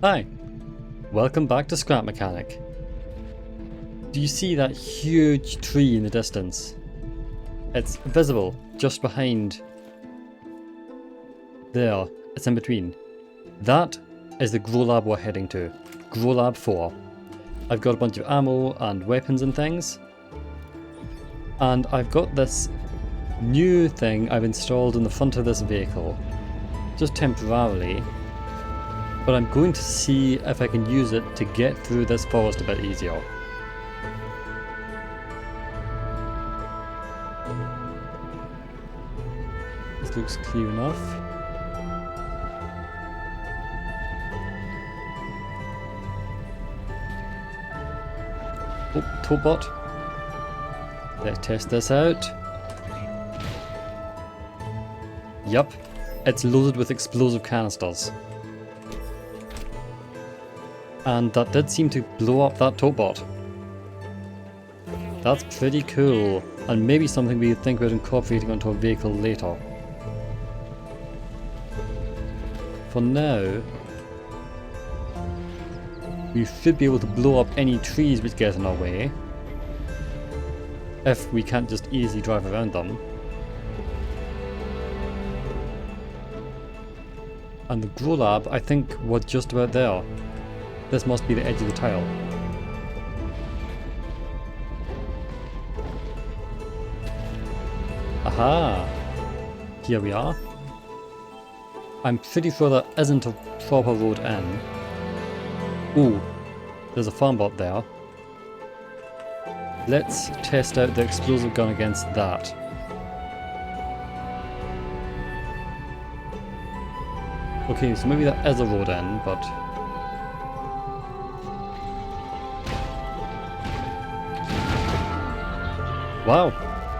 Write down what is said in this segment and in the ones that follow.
Hi, welcome back to Scrap Mechanic. Do you see that huge tree in the distance? It's visible just behind there. It's in between. That is the Growlab we're heading to. Growlab 4. I've got a bunch of ammo and weapons and things. And I've got this new thing I've installed in the front of this vehicle. Just temporarily. But I'm going to see if I can use it to get through this forest a bit easier. This looks clear enough. Oh, Tobot. Let's test this out. Yup, it's loaded with explosive canisters. And that did seem to blow up that Tobot. That's pretty cool, and maybe something we could think about incorporating onto a vehicle later. For now, we should be able to blow up any trees which get in our way, if we can't just easily drive around them. And the Growlab, I think we're just about there. This must be the edge of the tile. Aha! Here we are. I'm pretty sure there isn't a proper road in. Ooh, there's a farmbot there. Let's test out the explosive gun against that. Okay, so maybe there is a road in, but... Wow,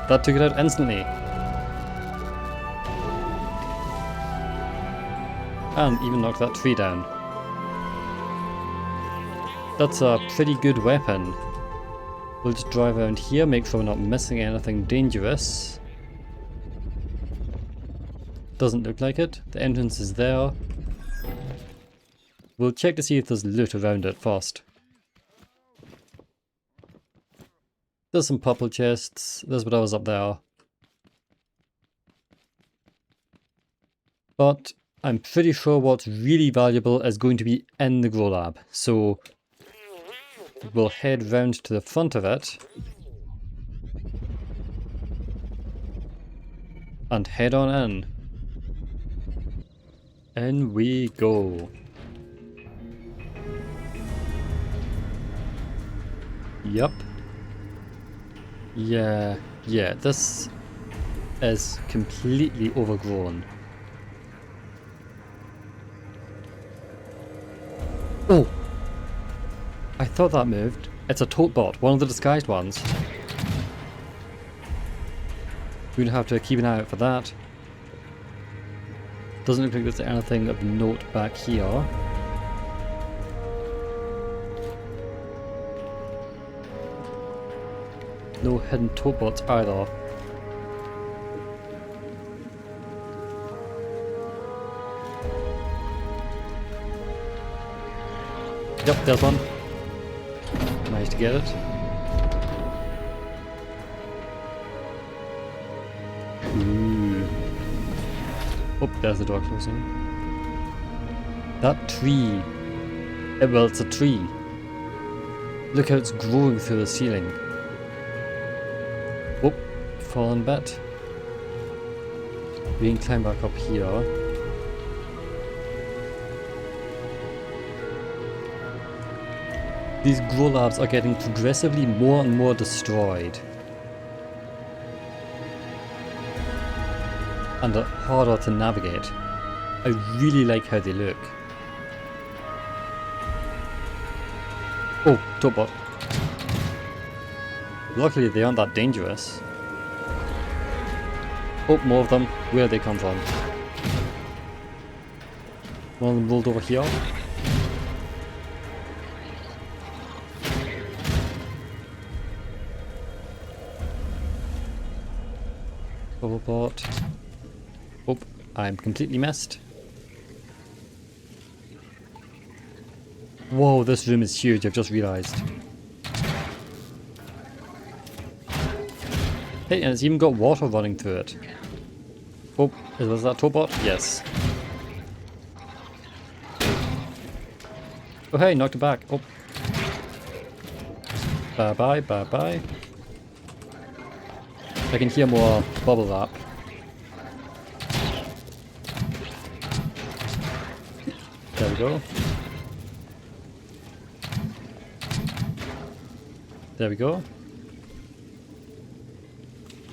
that took it out instantly. And even knocked that tree down. That's a pretty good weapon. We'll just drive around here, make sure we're not missing anything dangerous. Doesn't look like it. The entrance is there. We'll check to see if there's loot around it first. There's some purple chests. There's whatever's up there. But I'm pretty sure what's really valuable is going to be in the Growlab. So we'll head round to the front of it. And head on in. In we go. Yup. Yeah, this is completely overgrown. Oh! I thought that moved. It's a Totbot, one of the disguised ones. We're gonna have to keep an eye out for that. Doesn't look like there's anything of note back here. No hidden Totbots either. Yep, there's one. Managed to get it. Ooh. Oh, there's the door closing. That tree. Well, it's a tree. Look how it's growing through the ceiling. Oh, fallen bit. We can climb back up here. These Growlabs are getting progressively more and more destroyed. And are harder to navigate. I really like how they look. Oh, Totbot. Luckily they aren't that dangerous. Oh, more of them. Where did they come from? One of them rolled over here. Robot. Oh, I'm completely missed. Whoa, this room is huge, I've just realised. Hey, and it's even got water running through it. Oh, was that robot? Yes. Oh hey, knocked it back. Oh. Bye bye, bye bye. I can hear more bubble wrap. There we go. There we go.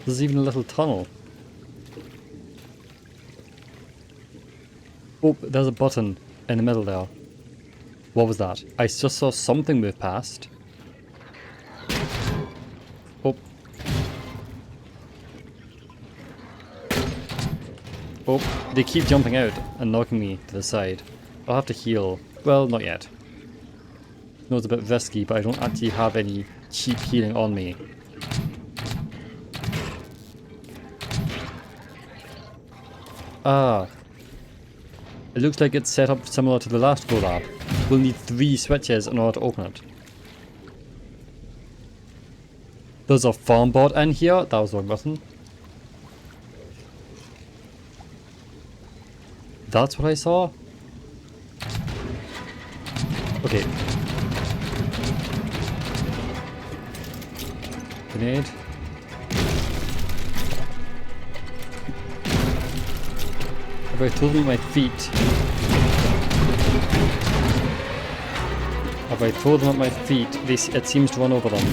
There's even a little tunnel. Oh, there's a button in the middle there. What was that? I just saw something move past. Oh. Oh, they keep jumping out and knocking me to the side. I'll have to heal. Well, not yet. No, it's a bit risky, but I don't actually have any cheap healing on me. Ah. It looks like it's set up similar to the last Growlab. We'll need 3 switches in order to open it. There's a farmbot in here. That was the wrong button. That's what I saw? Okay. Grenade. If I throw them at my feet... If I throw them at my feet, it seems to run over them.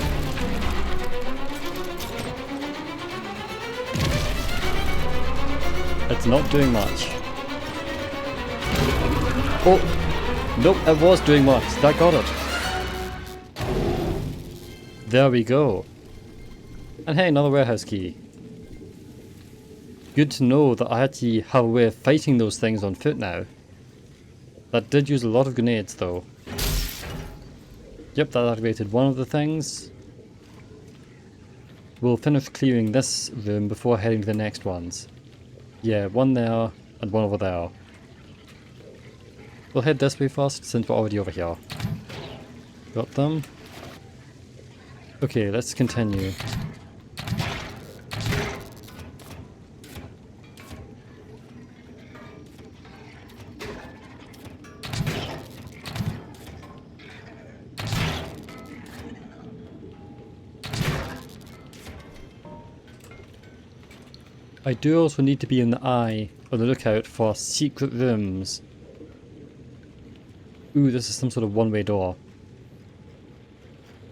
It's not doing much. Oh! Nope, it was doing much. That got it. There we go. And hey, another warehouse key. Good to know that I actually have a way of fighting those things on foot now. That did use a lot of grenades though. Yep, that activated one of the things. We'll finish clearing this room before heading to the next ones. Yeah, one there and one over there. We'll head this way first since we're already over here. Got them. Okay, let's continue. I do also need to be on the lookout for secret rooms. Ooh, this is some sort of one-way door.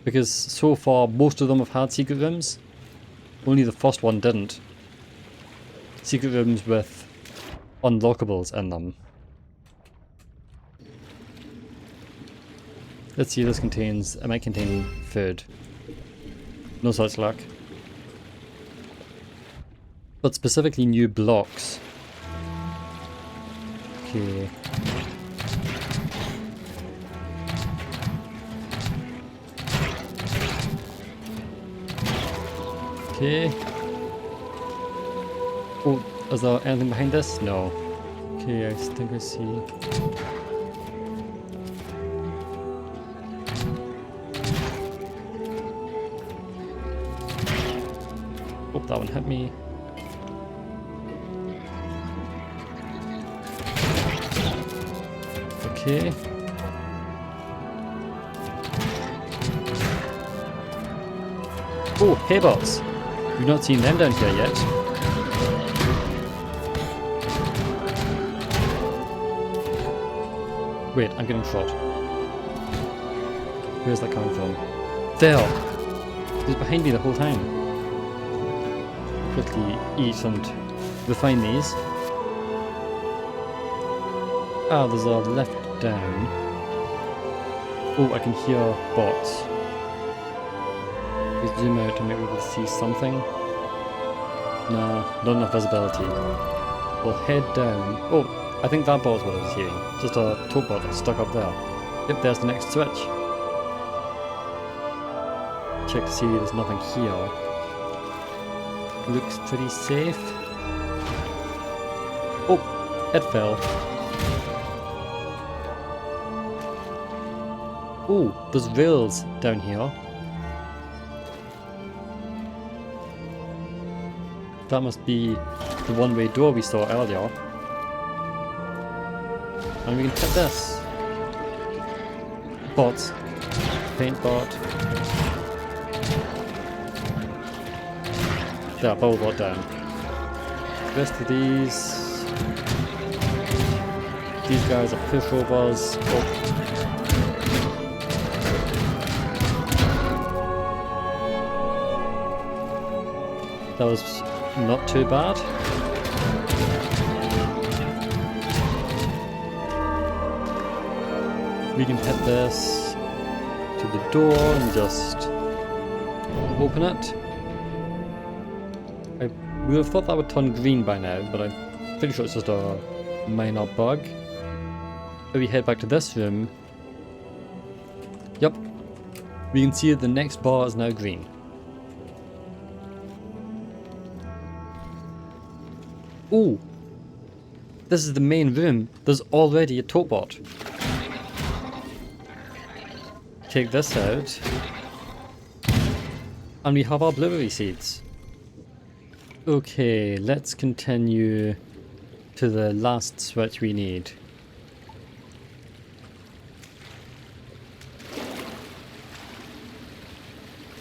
Because so far, most of them have had secret rooms. Only the first one didn't. Secret rooms with unlockables in them. Let's see, this contains... It might contain food. No such luck. But specifically new blocks. Okay. Okay. Oh, is there anything behind this? No. Okay, I think I see. Oh, that one hit me. Okay. Oh, haybots! We've not seen them down here yet. Wait, I'm getting shot. Where's that coming from? There! He's behind me the whole time. Quickly eat and refine these. Ah, there's a left down. Oh, I can hear bots. We zoom out and maybe we'll see something. Nah, not enough visibility. We'll head down. Oh, I think that bot's what I was hearing. Just a top bot that's stuck up there. Yep, there's the next switch. Check to see there's nothing here. Looks pretty safe. Oh, it fell. Oh, there's rails down here. That must be the one-way door we saw earlier. And we can hit this. Bots. Paint bot. There, bubble bot down. The rest of these guys are pushovers. Oh. That was not too bad. We can hit this to the door and just open it. I would have thought that would turn green by now, but I'm pretty sure it's just a minor bug. If we head back to this room, yep, we can see that the next bar is now green. Ooh, this is the main room. There's already a bot. Take this out. And we have our blueberry seeds. Okay, let's continue to the last switch we need.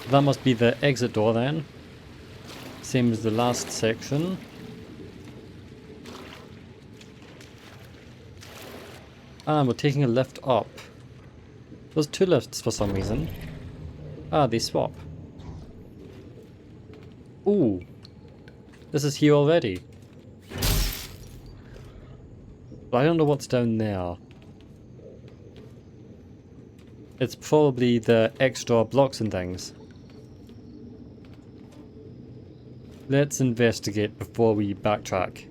That must be the exit door then. Same as the last section. And we're taking a lift up. There's two lifts for some reason. Ah, they swap. Ooh. This is here already. But I don't know what's down there. It's probably the extra blocks and things. Let's investigate before we backtrack.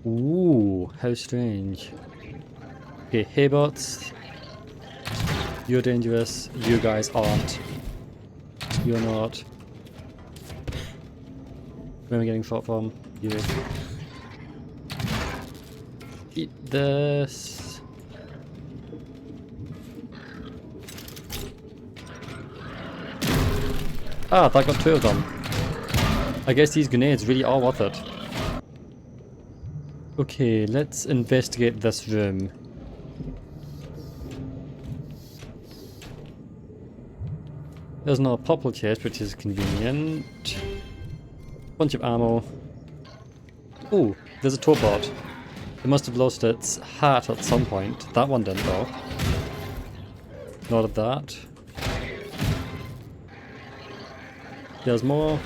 Ooh, how strange. Okay, hey bots. You're dangerous. You guys aren't. You're not. Where am I getting shot from? You. Eat this. Ah, that got two of them. I guess these grenades really are worth it. Okay, let's investigate this room. There's no purple chest, which is convenient. Bunch of ammo. Ooh, there's a bot. It must have lost its hat at some point. That one didn't though. Not of that. There's more.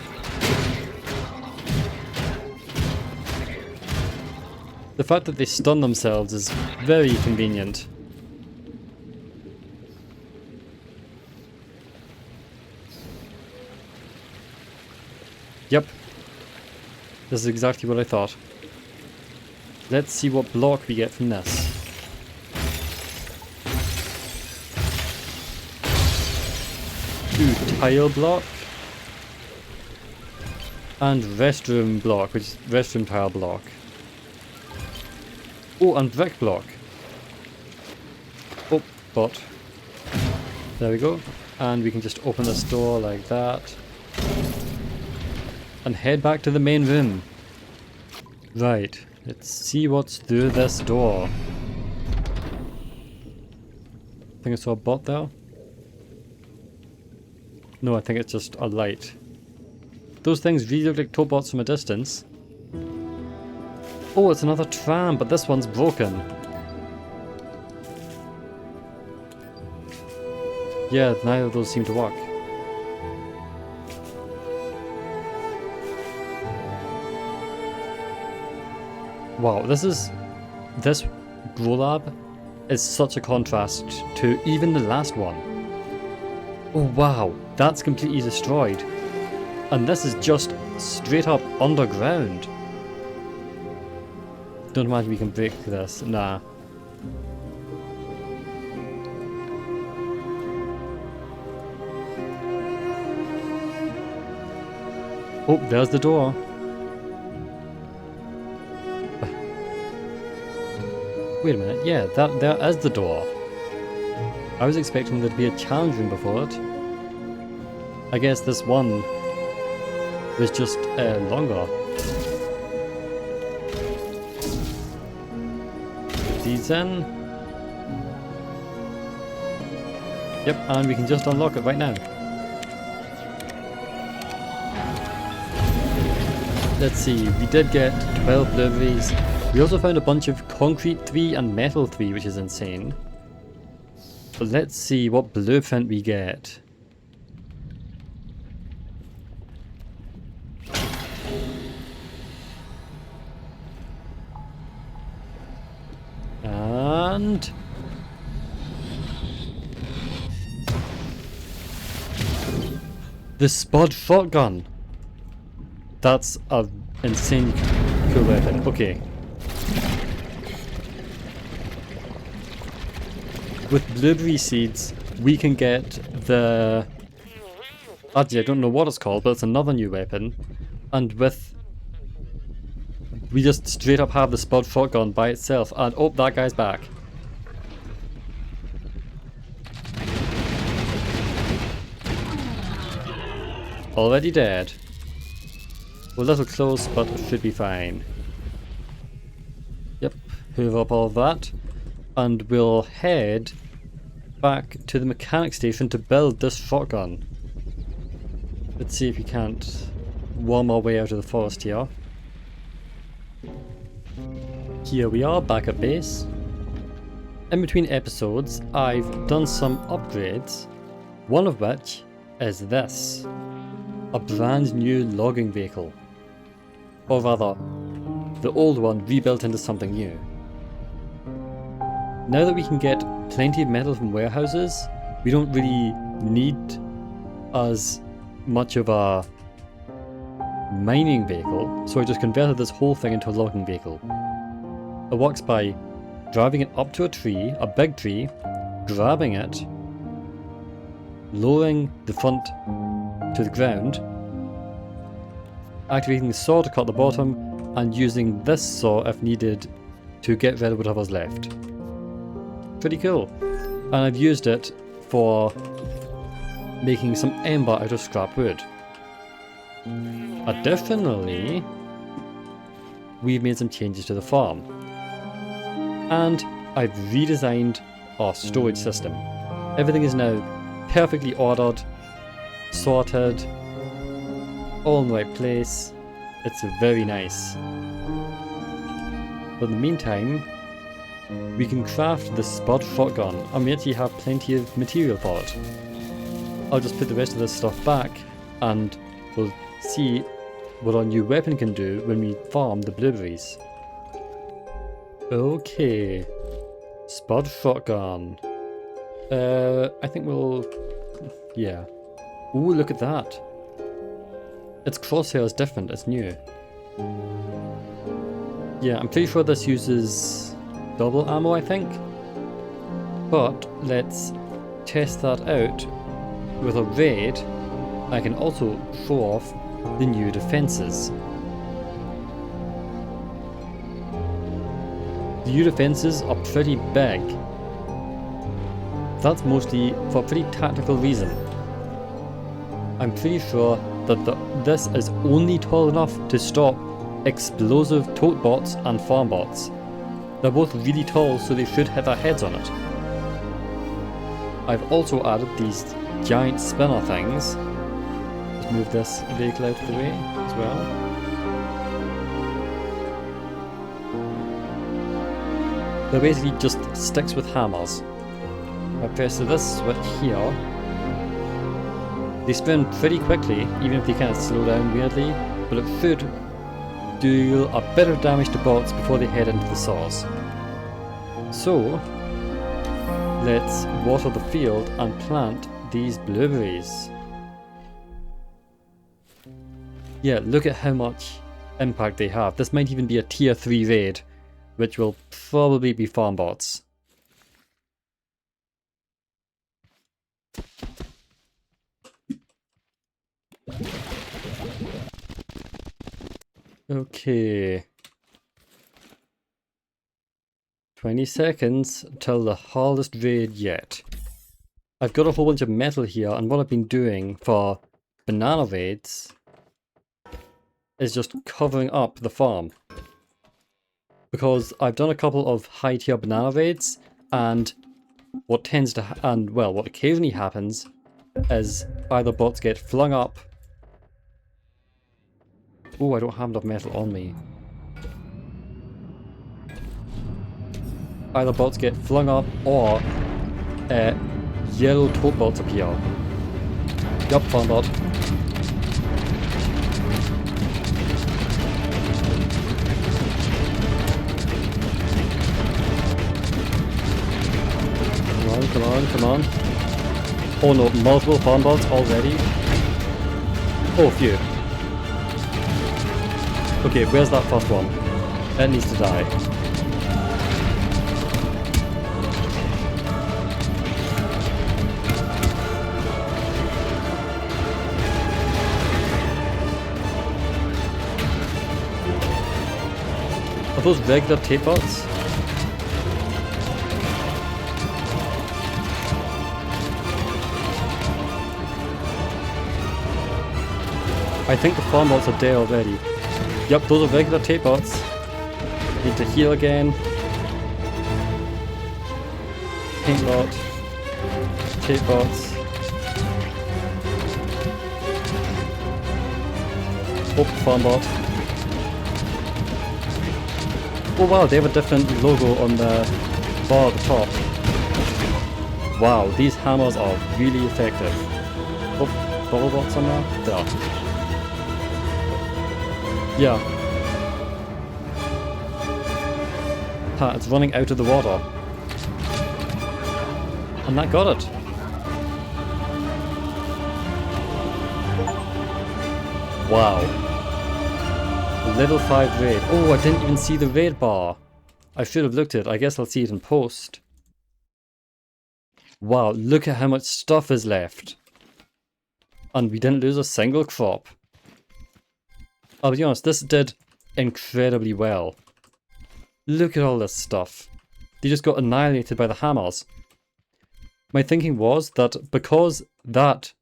The fact that they stun themselves is very convenient. Yep. This is exactly what I thought. Let's see what block we get from this. Ooh, tile block. And restroom block, which is restroom tile block. Oh, and brick block. Oh, bot. There we go. And we can just open this door like that. And head back to the main room. Right, let's see what's through this door. I think I saw a bot there. No, I think it's just a light. Those things really look like tobots from a distance. Oh, it's another tram, but this one's broken. Yeah, neither of those seem to work. Wow, this Growlab is such a contrast to even the last one. Oh wow, that's completely destroyed. And this is just straight up underground. Don't imagine we can break this, nah. Oh, there's the door. Wait a minute, yeah, there is the door. I was expecting there to be a challenge room before it. I guess this one was just longer. Put these in. Yep, and we can just unlock it right now. Let's see, we did get 12 blueberries. We also found a bunch of concrete 3 and metal 3, which is insane. But let's see what blueprint we get. And the Spud Shotgun. That's an insane cool weapon. Okay. With blueberry seeds, we can get the... Actually, I don't know what it's called, but it's another new weapon. And with... We just straight up have the Spud Shotgun by itself. And oh, that guy's back. Already dead. A little close, but it should be fine. Yep, hoover up all of that. And we'll head back to the mechanic station to build this shotgun. Let's see if we can't worm our way out of the forest here. Here we are, back at base. In between episodes, I've done some upgrades, one of which is this. A brand new logging vehicle. Or rather, the old one rebuilt into something new. Now that we can get plenty of metal from warehouses, we don't really need as much of a mining vehicle, so I just converted this whole thing into a logging vehicle. It works by driving it up to a tree, a big tree, grabbing it, lowering the front to the ground, activating the saw to cut the bottom, and using this saw if needed to get rid of whatever's left. Pretty cool. And I've used it for making some ember out of scrap wood. Additionally, we've made some changes to the farm. And I've redesigned our storage system. Everything is now perfectly ordered, sorted, all in the right place. It's very nice. But in the meantime, we can craft the Spud Shotgun, and we actually have plenty of material for it. I'll just put the rest of this stuff back, and we'll see what our new weapon can do when we farm the blueberries. Okay, Spud Shotgun. I think we'll... yeah. Ooh, look at that. Its crosshair is different, it's new. Yeah, I'm pretty sure this uses double ammo, I think. But let's test that out with a raid. I can also show off the new defenses. The new defenses are pretty big. That's mostly for a pretty tactical reason. I'm pretty sure that this is only tall enough to stop explosive tote bots and farmbots. They're both really tall, so they should hit their heads on it. I've also added these giant spinner things. Let's move this vehicle out of the way as well. They're basically just sticks with hammers. If I press this switch here, they spin pretty quickly, even if they kind of slow down weirdly, but it should do a bit of damage to bots before they head into the saws. So, let's water the field and plant these blueberries. Yeah, look at how much impact they have. This might even be a tier 3 raid, which will probably be farmbots. Okay. 20 seconds till the hardest raid yet. I've got a whole bunch of metal here, and what I've been doing for banana raids is just covering up the farm. Because I've done a couple of high tier banana raids, and what what occasionally happens is either bots get flung up. Oh, I don't have enough metal on me. Either bots get flung up or yellow tote bots appear. Yup, farmbot. Come on, come on. Oh no, multiple farmbots already? Oh, phew. Okay, where's that first one? It needs to die. Are those regular tape bots? I think the farmbots are dead already. Yep, those are regular tape bots. Need to heal again. Pink lot. Tape bots. Oh, farmbot. Oh wow, they have a different logo on the bar at the top. Wow, these hammers are really effective. Oh, bubble bots on there? There. Yeah. Ha, it's running out of the water. And that got it. Wow. Level 5 raid. Oh, I didn't even see the raid bar. I should have looked at it. I guess I'll see it in post. Wow, look at how much stuff is left. And we didn't lose a single crop. I'll be honest, this did incredibly well. Look at all this stuff. They just got annihilated by the hammers. My thinking was that because the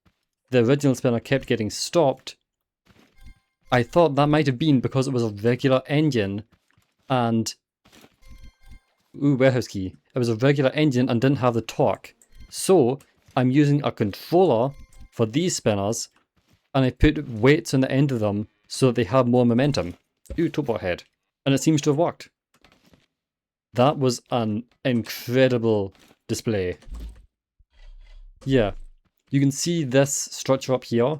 original spinner kept getting stopped, I thought that might have been because it was a regular engine and... Ooh, warehouse key. It was a regular engine and didn't have the torque. So, I'm using a controller for these spinners and I put weights on the end of them so that they have more momentum. Ooh, topbot head. And it seems to have worked. That was an incredible display. Yeah, you can see this structure up here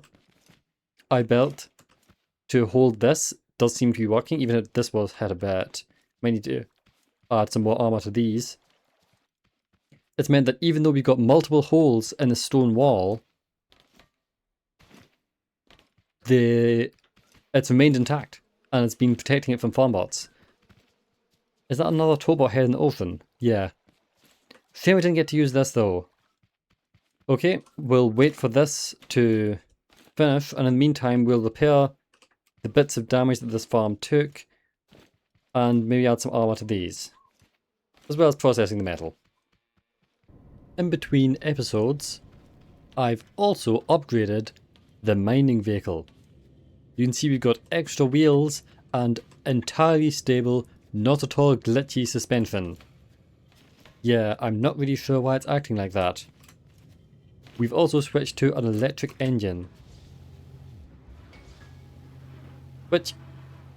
I built to hold this. Does seem to be working, even if this had a bit. Might need to add some more armor to these. It's meant that even though we've got multiple holes in the stone wall, it's remained intact, and it's been protecting it from farmbots. Is that another towbot head in the ocean? Yeah. Shame we didn't get to use this though. Okay, we'll wait for this to finish, and in the meantime we'll repair the bits of damage that this farm took, and maybe add some armor to these, as well as processing the metal. In between episodes, I've also upgraded the mining vehicle. You can see we've got extra wheels and entirely stable, not at all glitchy suspension. Yeah, I'm not really sure why it's acting like that. We've also switched to an electric engine, which,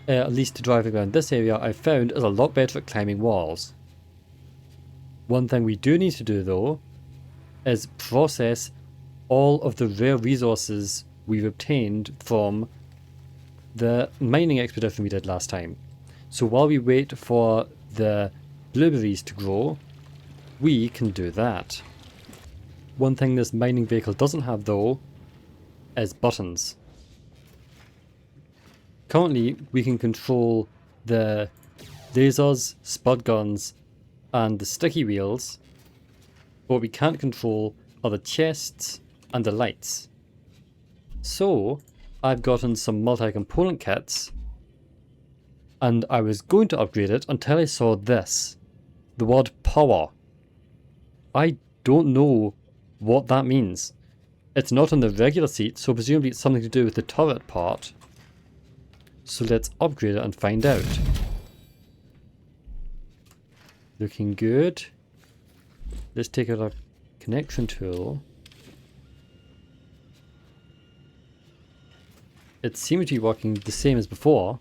at least to driving around this area, I've found is a lot better at climbing walls. One thing we do need to do though, is process all of the rare resources we've obtained from the mining expedition we did last time. So while we wait for the blueberries to grow, we can do that. One thing this mining vehicle doesn't have though is buttons. Currently we can control the lasers, spud guns and the sticky wheels, but what we can't control are the chests and the lights. So I've gotten some multi-component kits, and I was going to upgrade it until I saw this. the word power. I don't know what that means. It's not on the regular seat, so presumably it's something to do with the turret part. So let's upgrade it and find out. Looking good. Let's take out our connection tool. It seems to be working the same as before.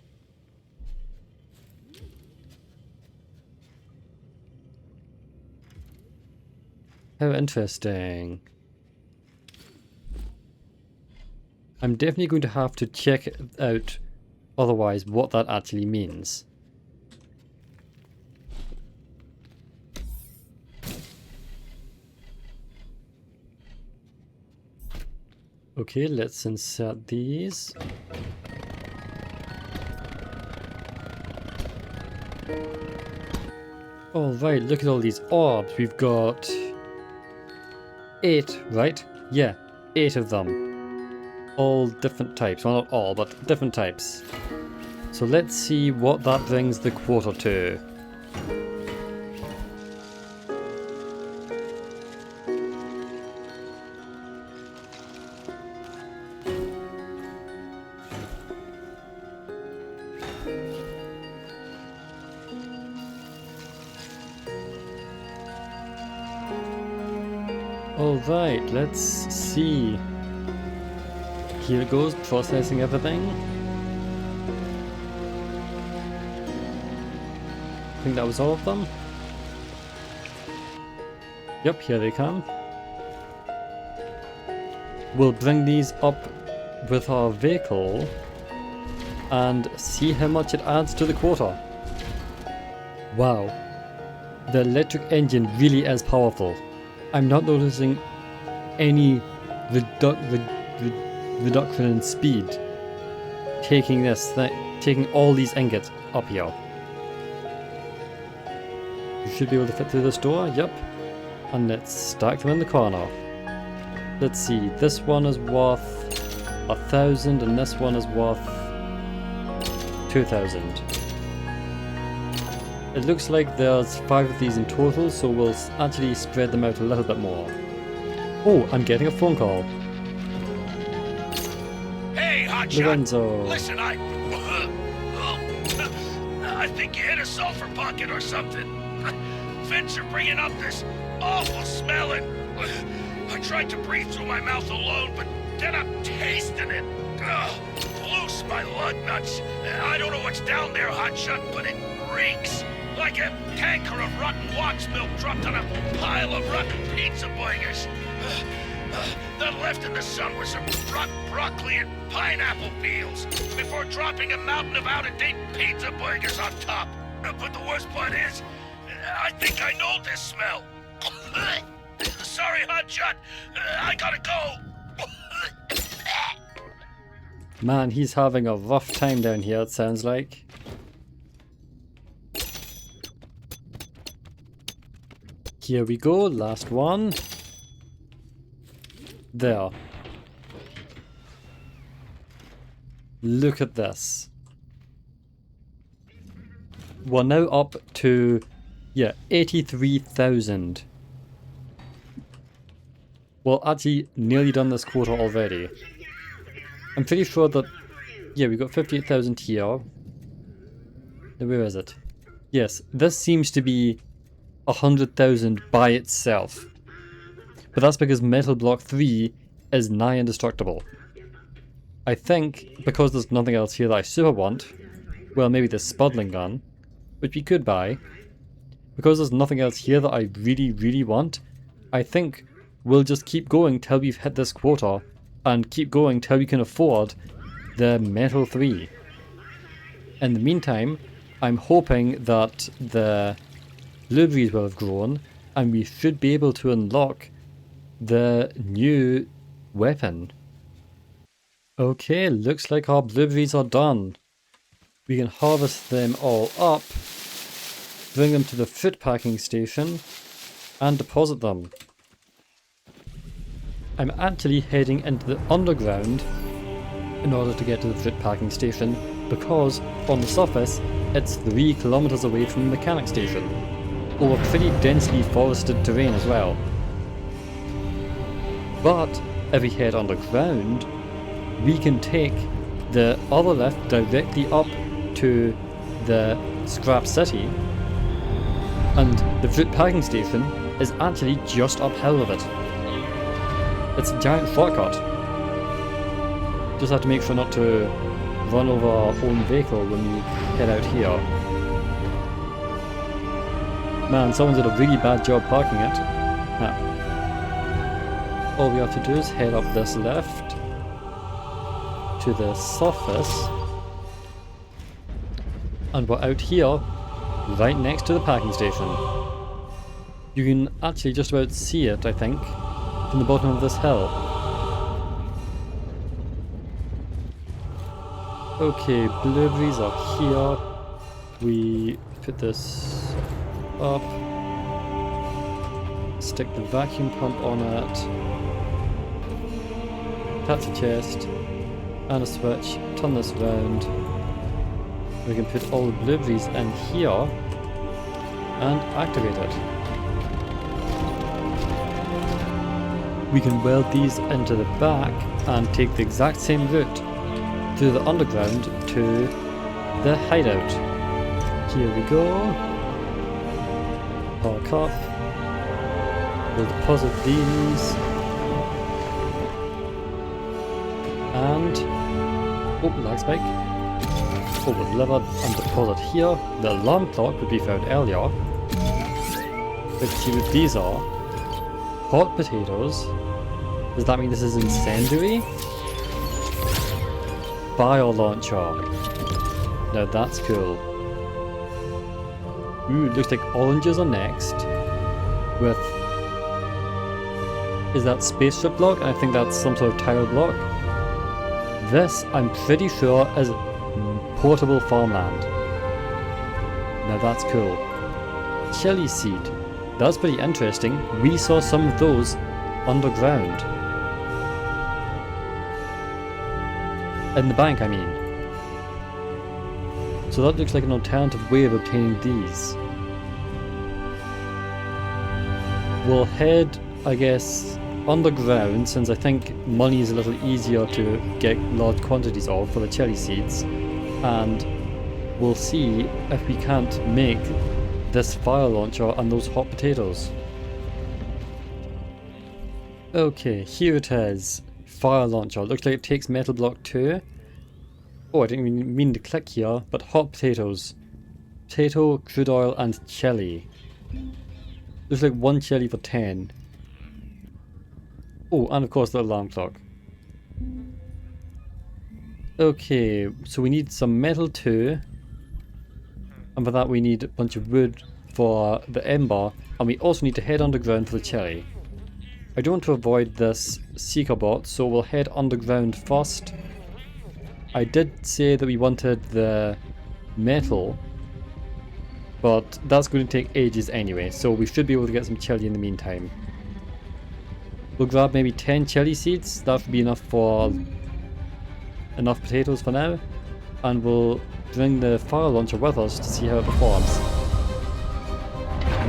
How interesting. I'm definitely going to have to check out otherwise what that actually means. Okay, let's insert these. Alright, look at all these orbs. We've got 8, right? Yeah, 8 of them. All different types. Well, not all, but different types. So let's see what that brings the quarter to. Alright, let's see. Here it goes, processing everything. I think that was all of them. Yep, here they come. We'll bring these up with our vehicle and see how much it adds to the quarter. Wow, the electric engine really is powerful. I'm not noticing any reduction in speed taking all these ingots up here. You should be able to fit through this door, yep. And let's stack them in the corner. Let's see, this one is worth 1,000 and this one is worth 2,000. It looks like there's 5 of these in total, so we'll actually spread them out a little bit more. Oh, I'm getting a phone call. Hey, hotshot! Lorenzo. Listen, I think you hit a sulfur pocket or something. Vents are bringing up this awful smelling. I tried to breathe through my mouth alone, but then I'm tasting it. Ugh, loose my lug nuts. I don't know what's down there, hotshot, but it reeks. Like a tanker of rotten Watts milk dropped on a pile of rotten pizza boingers. Then left in the sun was some rotten broccoli and pineapple peels before dropping a mountain of out-of-date pizza boingers on top. But the worst part is, I think I know this smell. Sorry, hotshot. I gotta go. Man, he's having a rough time down here, it sounds like. Here we go, last one. There. Look at this. We're now up to, 83,000. Well, actually, nearly done this quarter already. I'm pretty sure that, we've got 58,000 here. Now, where is it? Yes, this seems to be 100,000 by itself. But that's because Metal Block 3 is nigh indestructible. I think, because there's nothing else here that I super want, well, maybe the Spudling gun, which we could buy. Because there's nothing else here that I really, really want, I think we'll just keep going till we've hit this quarter, and keep going till we can afford the Metal 3. In the meantime, I'm hoping that the blueberries will have grown, and we should be able to unlock the new weapon. Okay, looks like our blueberries are done. We can harvest them all up, bring them to the fruit packing station, and deposit them. I'm actually heading into the underground in order to get to the fruit packing station, because on the surface it's 3 kilometers away from the mechanic station. over pretty densely forested terrain as well. But if we head underground, we can take the other lift directly up to the scrap city, and the fruit packing station is actually just uphill of it. It's a giant shortcut. Just have to make sure not to run over our own vehicle when we head out here. Man, someone did a really bad job parking it. All we have to do is head up this left to the surface, and we're out here, right next to the packing station. You can actually just about see it, I think, from the bottom of this hill. Okay, blueberries are here. We put this up, stick the vacuum pump on it, attach a chest and a switch, turn this around. We can put all the blueberries in here and activate it. We can weld these into the back and take the exact same route through the underground to the hideout. Here we go. Park up. We'll deposit these. And lag spike. We'll deliver and deposit here. The alarm clock would be found earlier. Let's see what these are. Hot potatoes. Does that mean this is incendiary? Fire launcher. Now that's cool. Ooh, looks like oranges are next. With... is that spaceship block? I think that's some sort of tile block. This, I'm pretty sure, is portable farmland. Now that's cool. Chili seed. That's pretty interesting. We saw some of those underground. In the bank, I mean. So that looks like an alternative way of obtaining these. We'll head, I guess, underground, since I think money is a little easier to get large quantities of for the chili seeds, and we'll see if we can't make this fire launcher and those hot potatoes. Okay, here it is. Fire launcher. Looks like it takes metal block 2. Oh, I didn't even mean to click here, but hot potatoes. Potato, crude oil and chili. Looks like 1 chili for 10. Oh, and of course the alarm clock. Okay, so we need some metal too. And for that we need a bunch of wood for the ember. And we also need to head underground for the chili. I don't want to avoid this seeker bot, so we'll head underground first. I did say that we wanted the metal, but that's going to take ages anyway, so we should be able to get some chili in the meantime. We'll grab maybe 10 chili seeds, that should be enough for enough potatoes for now, and we'll bring the fire launcher with us to see how it performs.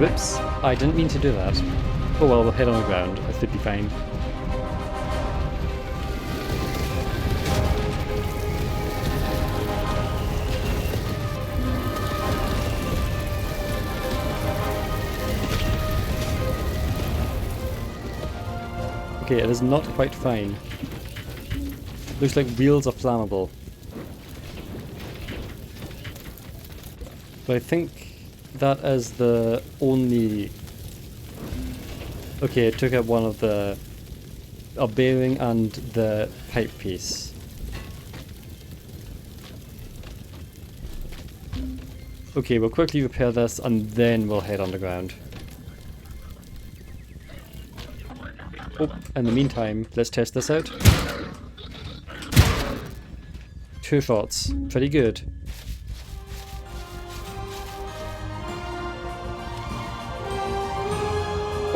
Whoops, I didn't mean to do that. Oh well, we'll head on the ground, I should be fine. Okay, it is not quite fine. Looks like wheels are flammable. But I think that is the only... Okay, it took out one of the... a bearing and the pipe piece. Okay, we'll quickly repair this and then we'll head underground. Oh, in the meantime, let's test this out. 2 shots. Pretty good.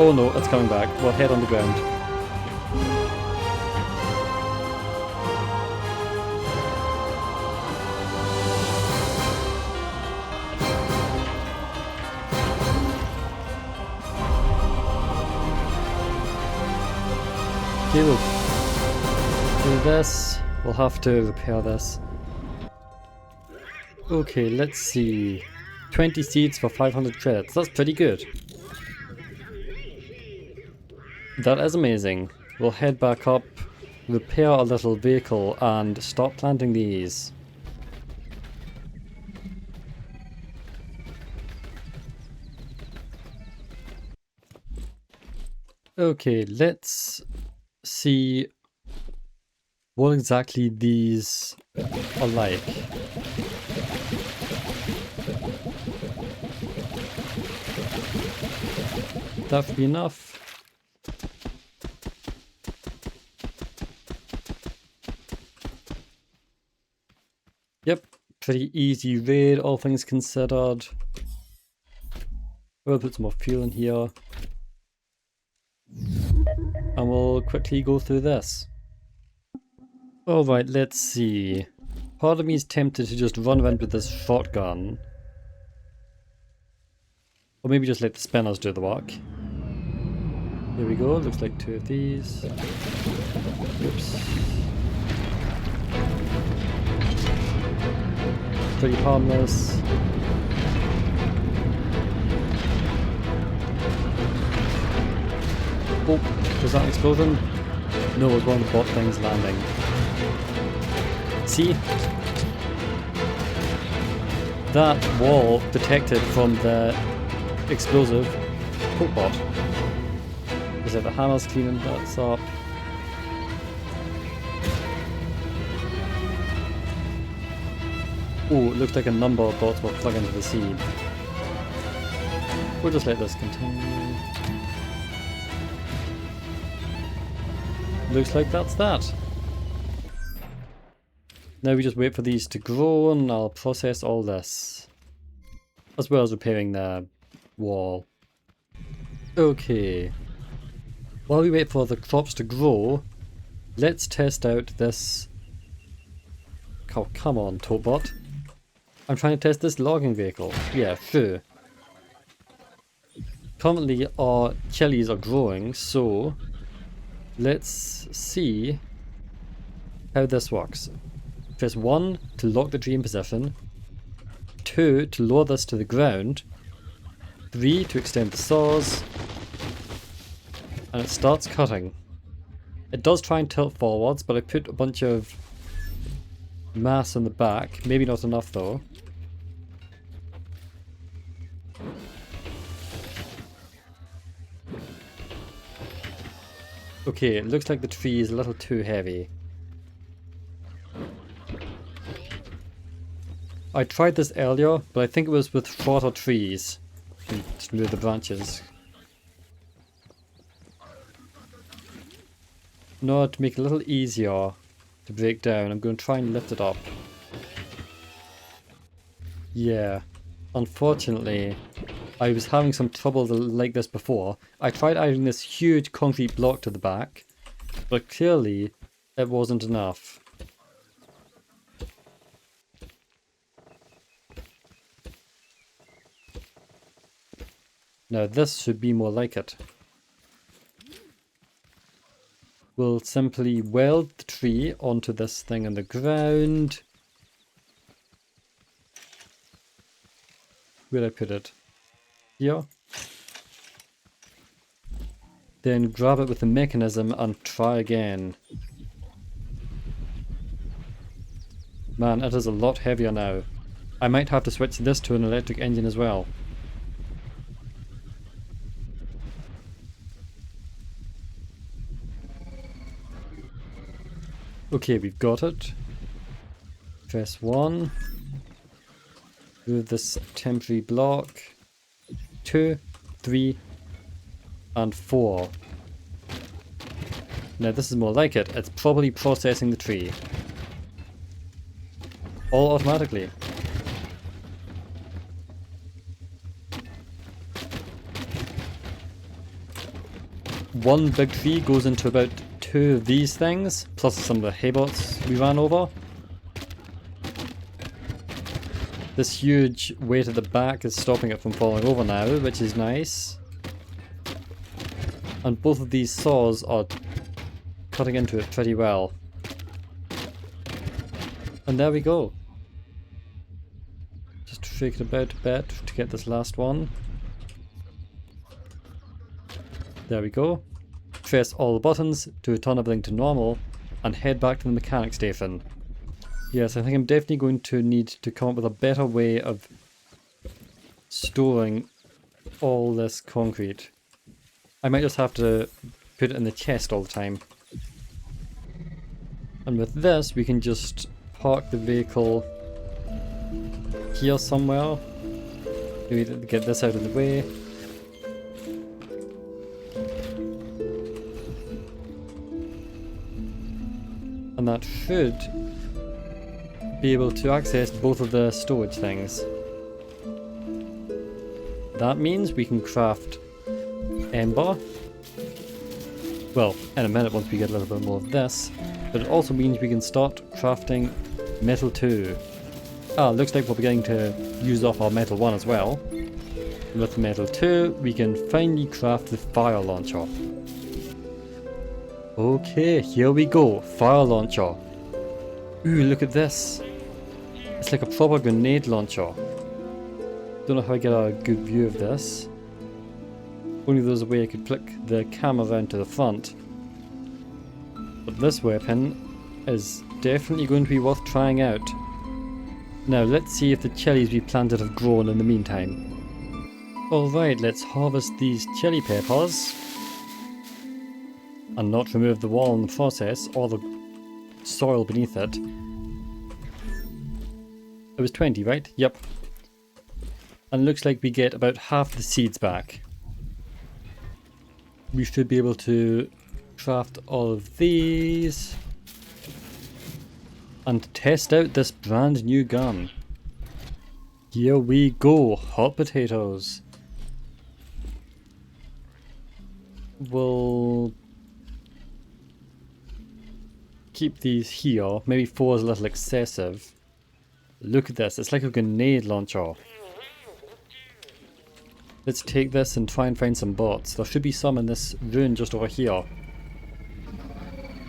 Oh no, it's coming back. We'll head on the ground. Okay, we'll do this. We'll have to repair this. Okay, let's see. 20 seeds for 500 credits. That's pretty good. That is amazing. We'll head back up, repair our little vehicle, and start planting these. Okay, let's see what exactly these are like. That should be enough. Yep, pretty easy raid, all things considered. We'll put some more fuel in here. And we'll quickly go through this. Alright, let's see. Part of me is tempted to just run around with this shotgun. Or maybe just let the spinners do the work. Here we go, looks like 2 of these. Oops. Pretty harmless. Oh, was that an explosion? No, it was one of the bot things landing. See? That wall protected from the explosive bot. Is it the hammer's cleaning that up? Oh, it looks like a number of bots will plug into the seed. We'll just let this continue. Looks like that's that. Now we just wait for these to grow and I'll process all this. As well as repairing the wall. Okay. While we wait for the crops to grow, let's test out this... Oh, come on, Topbot. I'm trying to test this logging vehicle. Yeah, sure. Currently our chilies are growing, so let's see how this works. Press 1 to lock the tree in position, 2 to lower this to the ground, 3 to extend the saws, and it starts cutting. It does try and tilt forwards, but I put a bunch of mass in the back, maybe not enough though. Okay, it looks like the tree is a little too heavy. I tried this earlier, but I think it was with shorter trees. Just move the branches. No, to make it a little easier to break down, I'm going to try and lift it up. Yeah, unfortunately, I was having some trouble like this before. I tried adding this huge concrete block to the back, but clearly it wasn't enough. Now this should be more like it. We'll simply weld the tree onto this thing in the ground. Where did I put it? Here. Then grab it with the mechanism and try again. Man, it is a lot heavier now. I might have to switch this to an electric engine as well. Okay, we've got it. Press 1. Move this temporary block. 2, 3, and 4. Now this is more like it. It's probably processing the tree. All automatically. One big tree goes into about 2 of these things, plus some of the haybots we ran over. This huge weight at the back is stopping it from falling over now, which is nice. And both of these saws are cutting into it pretty well. And there we go. Just shake it about a bit to get this last one. There we go. Press all the buttons to return everything to normal and head back to the mechanic station. Yes, I think I'm definitely going to need to come up with a better way of storing all this concrete. I might just have to put it in the chest all the time. And with this, we can just park the vehicle here somewhere. Maybe get this out of the way. And that should be able to access both of the storage things. That means we can craft ember. Well, in a minute once we get a little bit more of this. But it also means we can start crafting metal 2. Ah, looks like we're beginning to use off our metal 1 as well. And with metal 2, we can finally craft the fire launcher. Okay, here we go. Fire launcher. Ooh, look at this. It's like a proper grenade launcher. Don't know how I get a good view of this. Only there's a way I could flick the camera around to the front. But this weapon is definitely going to be worth trying out. Now let's see if the chilies we planted have grown in the meantime. Alright, let's harvest these chili peppers. And not remove the wall in the process, or the soil beneath it. It was 20, right? Yep. And it looks like we get about half the seeds back. We should be able to craft all of these. And test out this brand new gun. Here we go, hot potatoes. We'll keep these here. Maybe 4 is a little excessive. Look at this, it's like a grenade launcher. Let's take this and try and find some bots. There should be some in this ruin just over here.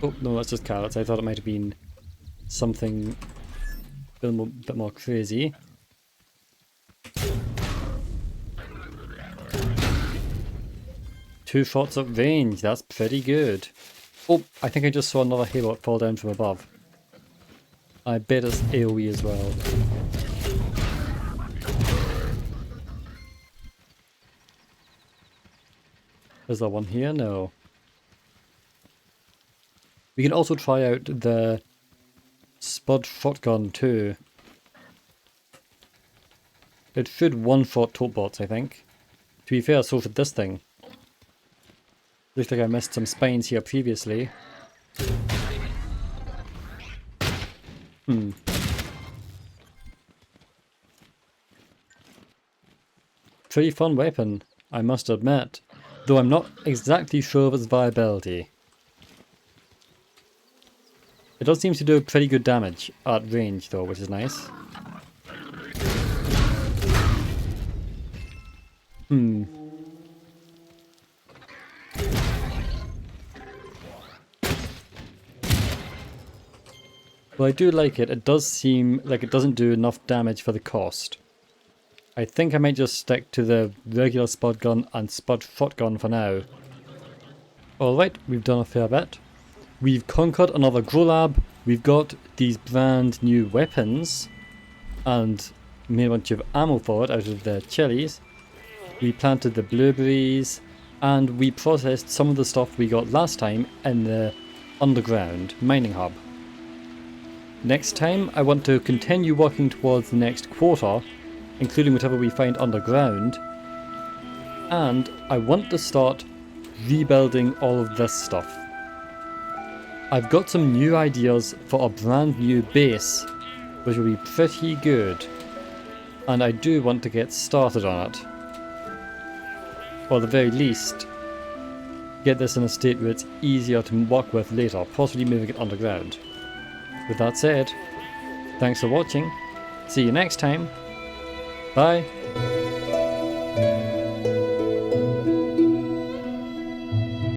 Oh, no, that's just carrots. I thought it might have been something a bit more crazy. Two shots at range, that's pretty good. Oh, I think I just saw another Hideout fall down from above. I bet it's AoE as well. Is there one here? No. We can also try out the Spud Shotgun too. It should one-shot tote bots, I think. To be fair, so should this thing. Looks like I missed some spines here previously. Pretty fun weapon, I must admit. Though I'm not exactly sure of its viability. It does seem to do pretty good damage at range though, which is nice. Well, I do like it. It does seem like it doesn't do enough damage for the cost. I think I might just stick to the regular Spud gun and Spud Shotgun for now. Alright, we've done a fair bit. We've conquered another Growlab. We've got these brand new weapons. And made a bunch of ammo for it out of the chilies. We planted the blueberries. And we processed some of the stuff we got last time in the underground mining hub. Next time, I want to continue working towards the next quarter, including whatever we find underground, and I want to start rebuilding all of this stuff. I've got some new ideas for a brand new base, which will be pretty good, and I do want to get started on it. Or at the very least, get this in a state where it's easier to work with later, possibly moving it underground. With that said, thanks for watching, see you next time, bye!